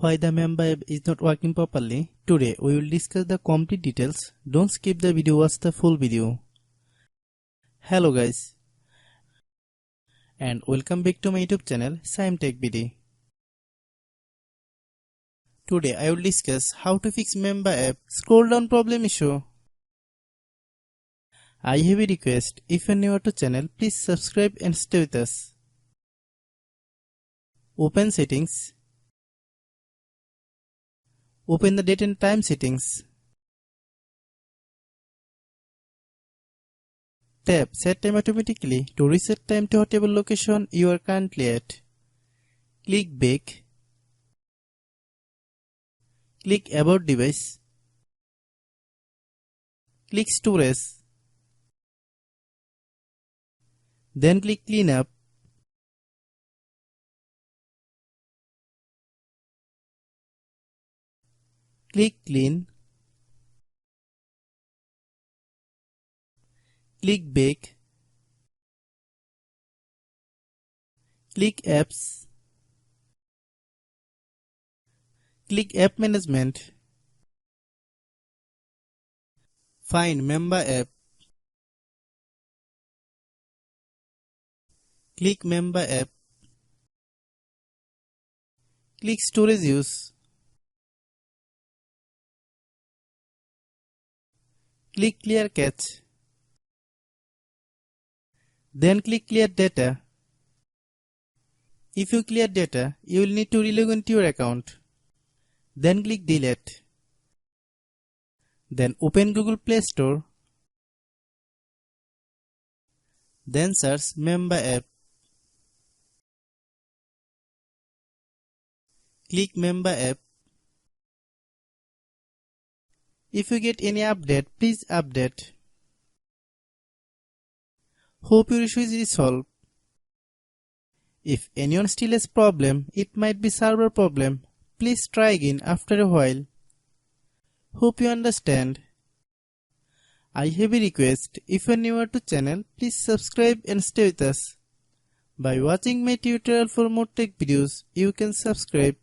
Why the Mamba app is not working properly? Today we will discuss the complete details. Don't skip the video, watch the full video. Hello guys, and welcome back to my YouTube channel Shaem Tech BD. Today I will discuss how to fix Mamba app scroll down problem issue. I have a request, if you are new to channel, please subscribe and stay with us. Open settings. Open the date and time settings. Tap Set Time Automatically to reset time to whatever location you are currently at. Click Back. Click About Device. Click Storage. Then click Clean Up. Click Clean. Click Back. Click Apps. Click App Management. Find Mamba app. Click Mamba app. Click Storage Use. Click Clear Cache. Then click Clear Data. If you clear data, you will need to relog into your account. Then click Delete. Then open Google Play Store. Then search Mamba app. Click Mamba app. If you get any update, please update. Hope your issue is resolved. If anyone still has problem, it might be server problem. Please try again after a while. Hope you understand. I have a request, if you are newer to channel, please subscribe and stay with us. By watching my tutorial for more tech videos, you can subscribe